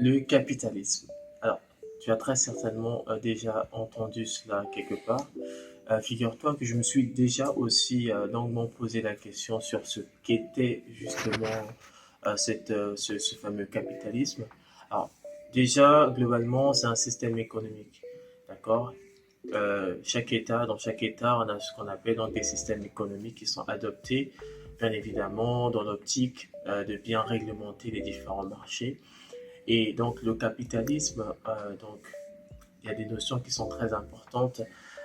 Le capitalisme. Alors, tu as très certainement déjà entendu cela quelque part. Figure-toi que je me suis déjà aussi longuement posé la question sur ce qu'était justement ce fameux capitalisme. Alors, déjà, globalement, c'est un système économique. D'accord? Dans chaque État, on a ce qu'on appelle donc des systèmes économiques qui sont adoptés, bien évidemment, dans l'optique de bien réglementer les différents marchés. Et donc le capitalisme, donc il y a des notions qui sont très importantes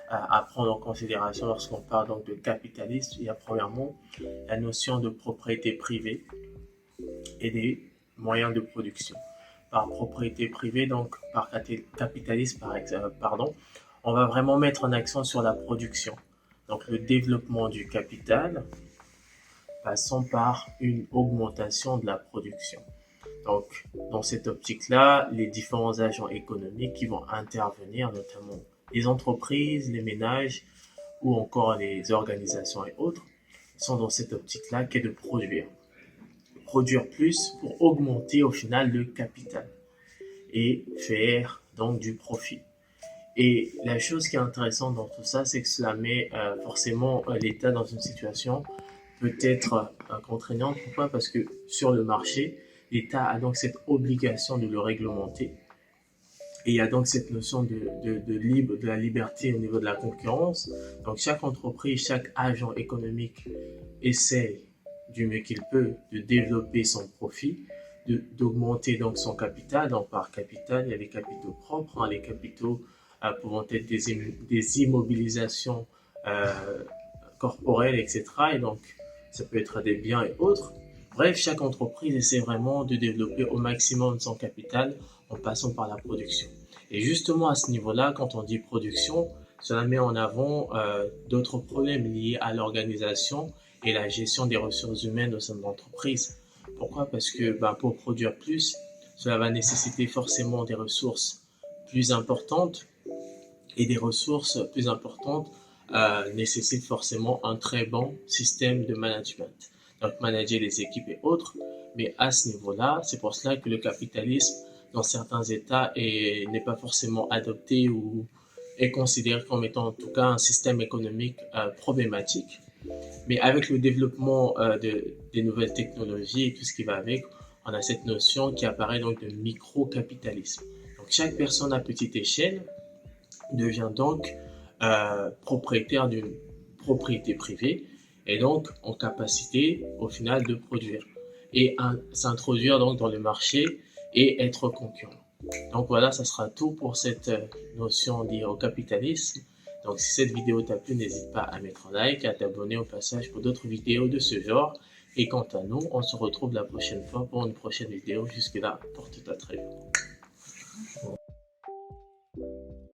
à prendre en considération lorsqu'on parle donc de capitalisme. Il y a premièrement la notion de propriété privée et des moyens de production. Par propriété privée, donc par capitalisme, pardon, on va vraiment mettre un accent sur la production. Donc le développement du capital passant par une augmentation de la production. Donc, dans cette optique-là, les différents agents économiques qui vont intervenir, notamment les entreprises, les ménages ou encore les organisations et autres, sont dans cette optique-là qui est de produire. Produire plus pour augmenter au final le capital et faire donc du profit. Et la chose qui est intéressante dans tout ça, c'est que cela met forcément l'État dans une situation peut-être contraignante. Pourquoi? Parce que sur le marché, l'État a donc cette obligation de le réglementer. Et il y a donc cette notion de la liberté au niveau de la concurrence. Donc chaque entreprise, chaque agent économique essaie du mieux qu'il peut de développer son profit, d'augmenter donc son capital. Donc par capital, il y a les capitaux propres, hein, les capitaux pouvant être des immobilisations euh, corporelles, etc. Et donc ça peut être des biens et autres. Bref, chaque entreprise essaie vraiment de développer au maximum son capital en passant par la production. Et justement à ce niveau-là, quand on dit production, cela met en avant d'autres problèmes liés à l'organisation et la gestion des ressources humaines au sein de l'entreprise. Pourquoi? Parce que pour produire plus, cela va nécessiter forcément des ressources plus importantes et des ressources plus importantes nécessitent forcément un très bon système de management. Donc manager les équipes et autres. Mais à ce niveau-là, c'est pour cela que le capitalisme dans certains États n'est pas forcément adopté ou est considéré comme étant en tout cas un système économique problématique. Mais avec le développement des nouvelles technologies et tout ce qui va avec, on a cette notion qui apparaît donc de micro-capitalisme. Donc chaque personne à petite échelle devient donc propriétaire d'une propriété privée et donc en capacité au final de produire et s'introduire donc dans le marché et être concurrent. Donc voilà, ça sera tout pour cette notion liée au capitalisme. Donc si cette vidéo t'a plu, n'hésite pas à mettre un like, à t'abonner au passage pour d'autres vidéos de ce genre. Et quant à nous, on se retrouve la prochaine fois pour une prochaine vidéo. Jusque là, porte-toi très bien.